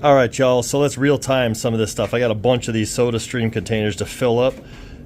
All right, y'all, so let's real time some of this stuff. I got a bunch of these soda stream containers to fill up,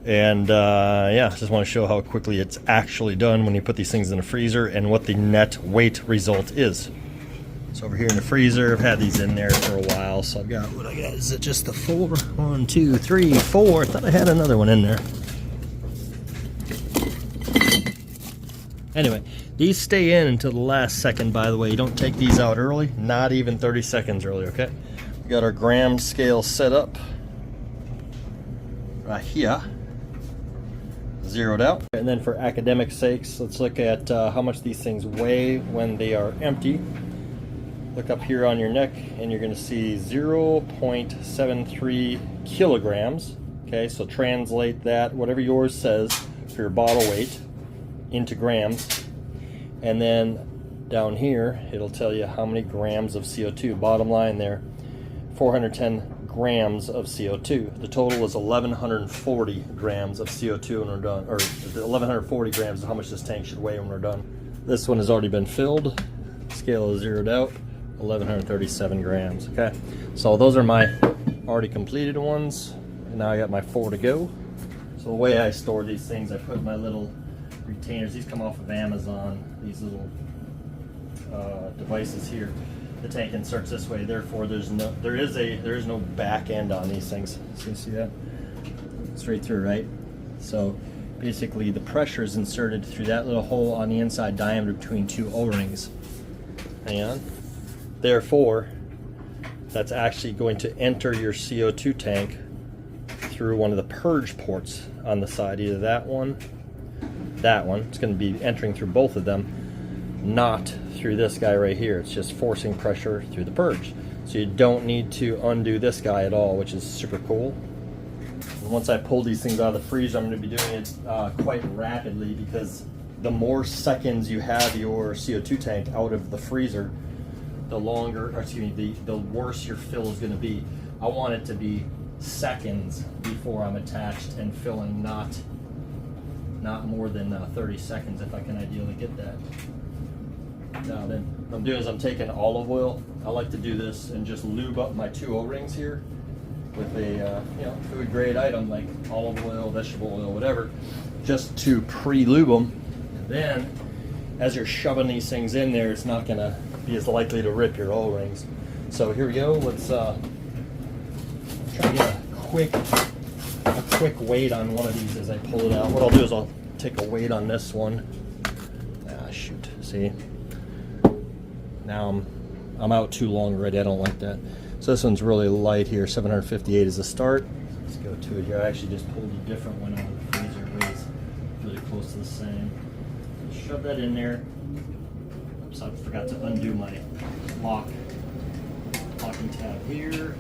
and yeah, just want to show how quickly it's actually done when you put these things in the freezer and what the net weight result is. So over here in the freezer, I've had these in there for a while, so I've got, what I got, is it just the 4? 1, 2, 3, 4. I thought I had another one in there. Anyway, these stay in until the last second, by the way. You don't take these out early, not even 30 seconds early, okay? We got our gram scale set up right here, zeroed out. And then for academic sakes, let's look at how much these things weigh when they are empty. Look up here on your neck, and you're gonna see 0.73 kilograms. Okay, so translate that, whatever yours says, for your bottle weight, into grams. And then down here it'll tell you how many grams of CO2. Bottom line there, 410 grams of CO2. The total is 1140 grams of CO2 when we're done, or 1140 grams is how much this tank should weigh when we're done. This one has already been filled, scale is zeroed out, 1137 grams. Okay, so those are my already completed ones, and now I got my 4 to go. So the way I store these things, I put my little retainers. These come off of Amazon, these little devices here. The tank inserts this way, therefore there is no back end on these things. So you see that? Straight through, right? So basically the pressure is inserted through that little hole on the inside diameter between 2 O-rings. Hang on. Therefore, that's actually going to enter your CO2 tank through one of the purge ports on the side, either that one. It's going to be entering through both of them, not through this guy right here. It's just forcing pressure through the purge. So you don't need to undo this guy at all, which is super cool. And once I pull these things out of the freezer, I'm going to be doing it quite rapidly, because the more seconds you have your CO2 tank out of the freezer, the longer, or excuse me, the worse your fill is going to be. I want it to be seconds before I'm attached and filling, not more than 30 seconds if I can ideally get that. Now then, what I'm doing is I'm taking olive oil. I like to do this and just lube up my 2 O-rings here with a food grade item like olive oil, vegetable oil, whatever, just to pre-lube them. And then as you're shoving these things in there, it's not going to be as likely to rip your O-rings. So here we go. Let's try to get a quick weight on one of these as I pull it out. What I'll do is I'll take a weight on this one. Ah, shoot. See? Now I'm out too long already. I don't like that. So this one's really light here. 758 is the start. Let's go to it here. I actually just pulled a different one out of the freezer. It weighs really close to the same. Shove that in there. Oops, I forgot to undo my locking tab here.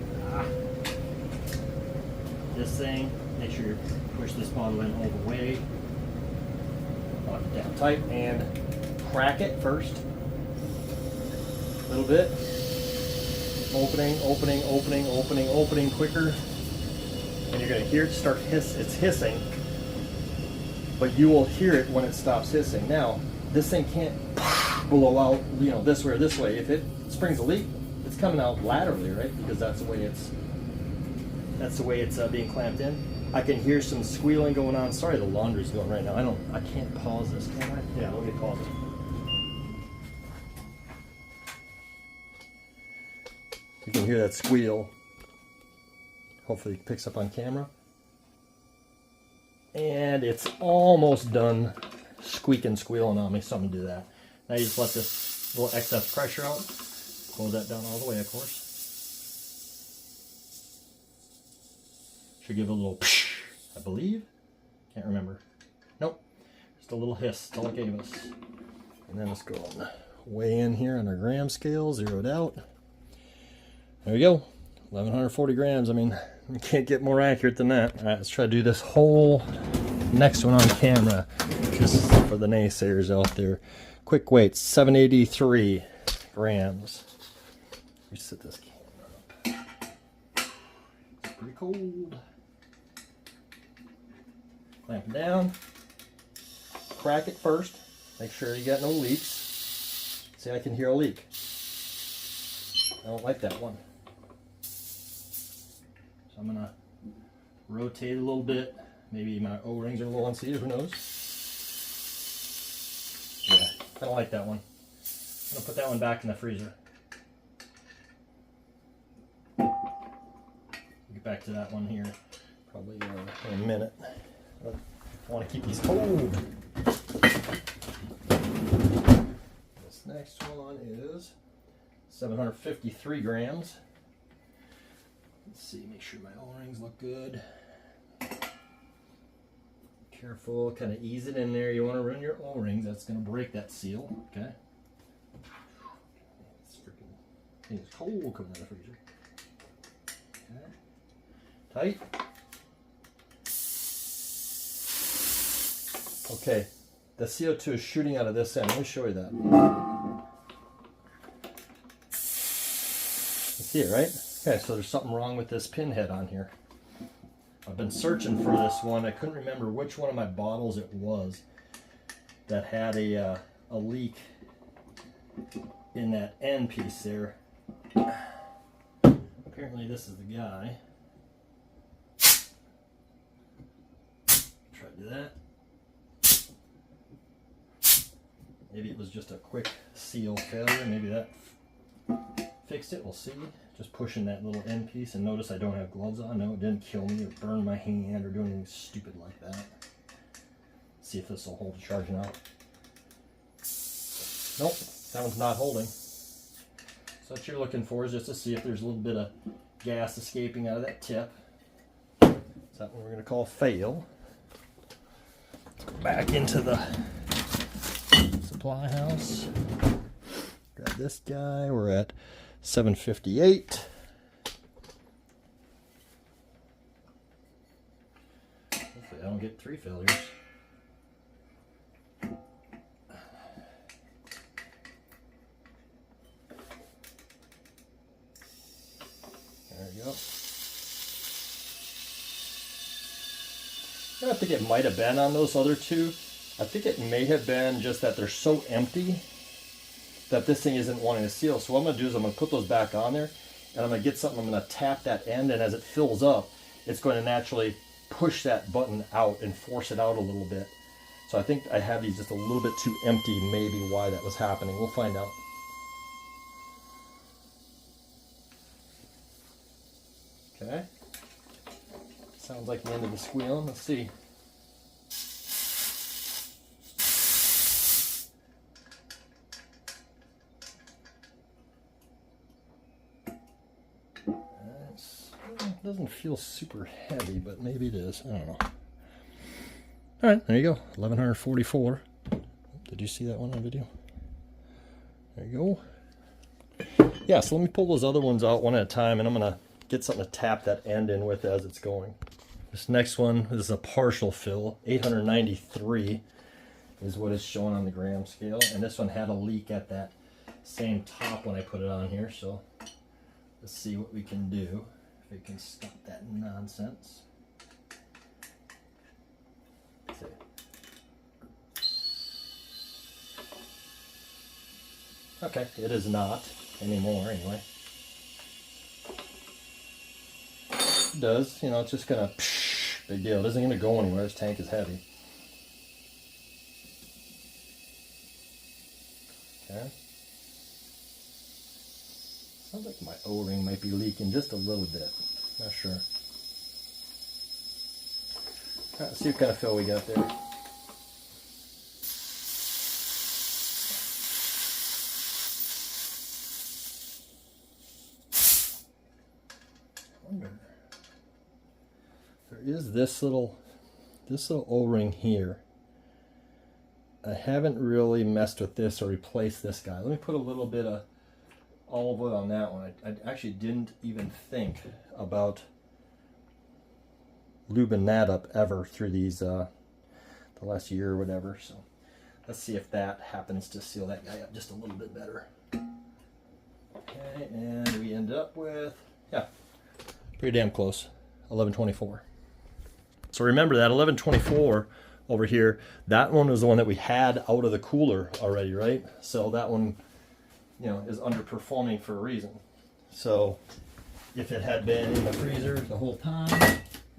This thing, make sure you push this bottle in all the way. Lock it down tight and crack it first. A little bit. Opening quicker. And you're going to hear it start it's hissing. But you will hear it when it stops hissing. Now, this thing can't blow out, this way or this way. If it springs a leak, it's coming out laterally, right? Because that's the way it's being clamped in. I can hear some squealing going on. Sorry, the laundry's going right now. I can't pause this, can I? Yeah, let me pause it. You can hear that squeal. Hopefully it picks up on camera. And it's almost done squeaking, squealing on me, so I'm gonna do that. Now you just let this little excess pressure out. Close that down all the way, of course. Should give a little psh, I believe. Can't remember. Nope. Just a little hiss. That's all it gave us. And then let's go on weigh in here on our gram scale, zeroed out. There we go. 1140 grams. I mean, you can't get more accurate than that. All right, let's try to do this whole next one on camera, just for the naysayers out there. Quick weight, 783 grams. Reset this camera up. It's pretty cold. Clamp it down. Crack it first. Make sure you got no leaks. See, I can hear a leak. I don't like that one. So I'm gonna rotate a little bit. Maybe my O-rings are low on seated, who knows? Yeah, I don't like that one. I'm gonna put that one back in the freezer. Get back to that one here, probably in a minute. I want to keep these cold. This next one is 753 grams. Let's see, make sure my O-rings look good. Careful, kind of ease it in there. You want to run your O-rings. That's going to break that seal. Okay. It's freaking thing is cold coming out of the freezer. Okay. Tight. Okay. The CO2 is shooting out of this end. Let me show you that. You see it, right? Okay, so there's something wrong with this pin head on here. I've been searching for this one. I couldn't remember which one of my bottles it was that had a leak in that end piece there. Apparently this is the guy. Try to do that. Maybe it was just a quick seal failure. Maybe that fixed it. We'll see. Just pushing that little end piece, and notice I don't have gloves on. No, it didn't kill me or burn my hand or do anything stupid like that. See if this will hold the charging out. Nope, that one's not holding. So what you're looking for is just to see if there's a little bit of gas escaping out of that tip. So that one we're going to call fail. Let's go back into the supply house. Grab this guy. We're at 758. Hopefully I don't get 3 failures. There we go. I think it might have been on those other two. I think it may have been just that they're so empty that this thing isn't wanting to seal. So what I'm going to do is I'm going to put those back on there, and I'm going to get something, I'm going to tap that end, and as it fills up, it's going to naturally push that button out and force it out a little bit. So I think I have these just a little bit too empty, maybe why that was happening. We'll find out. Okay. Sounds like the end of the squealing. Let's see. Doesn't feel super heavy, but maybe it is. I don't know. All right, there you go. 1144. Did you see that one on video? There you go. Yeah, so let me pull those other ones out one at a time, and I'm going to get something to tap that end in with as it's going. This next one is a partial fill. 893 is what it's showing on the gram scale, and this one had a leak at that same top when I put it on here, so let's see what we can do. If we can stop that nonsense. Okay, it is not anymore anyway. It does, you know, it's just gonna big deal. It isn't gonna go anywhere. This tank is heavy. Okay. Sounds like my O-ring might be leaking just a little bit. Not sure. All right, let's see what kind of fill we got there. I wonder. There is this little O-ring here. I haven't really messed with this or replaced this guy. Let me put a little bit of olive oil on that one. I actually didn't even think about lubing that up ever through these the last year or whatever. So let's see if that happens to seal that guy up just a little bit better. Okay, and we end up with, yeah, pretty damn close, 1124. So remember that 1124 over here, that one was the one that we had out of the cooler already, right? So that one, you know, is underperforming for a reason. So If it had been in the freezer the whole time,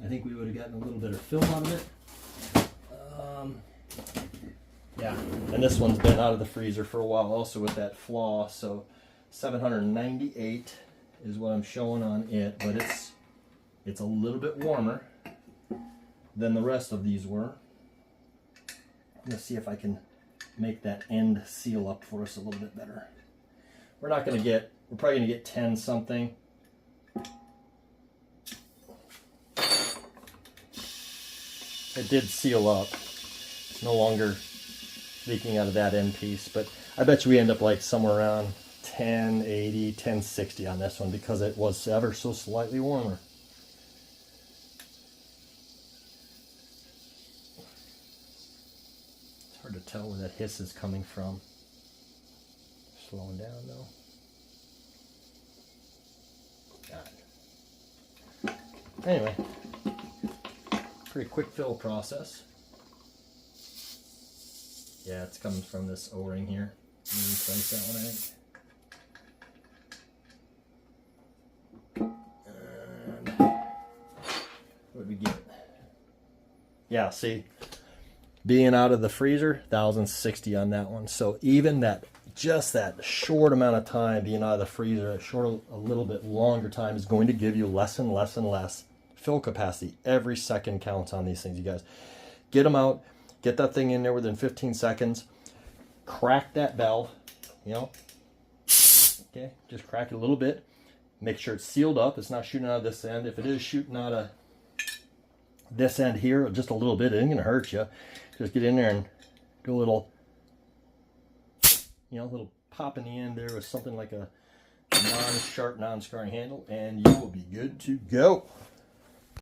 I think we would have gotten a little bit of film out of it. Yeah, and this one's been out of the freezer for a while also with that flaw, so 798 is what I'm showing on it, but it's a little bit warmer than the rest of these were. I'm gonna see if I can make that end seal up for us a little bit better. We're probably gonna get 10 something. It did seal up. It's no longer leaking out of that end piece, but I bet you we end up like somewhere around 1080, 1060 on this one because it was ever so slightly warmer. It's hard to tell where that hiss is coming from. Slowing down though. Got it. Anyway, pretty quick fill process. Yeah, it's coming from this O-ring here. Replace that one, I think. And what did we get? Yeah, see, being out of the freezer, 1060 on that one. So even that, just that short amount of time being out of the freezer, a little bit longer time is going to give you less and less and less fill capacity. Every second counts on these things, you guys. Get them out. Get that thing in there within 15 seconds. Crack that valve, you know. Okay, just crack it a little bit. Make sure it's sealed up. It's not shooting out of this end. If it is shooting out of this end here, just a little bit, it ain't gonna hurt you. Just get in there and do a little, you know, little pop in the end there with something like a non-sharp, non-scarring handle, and you will be good to go.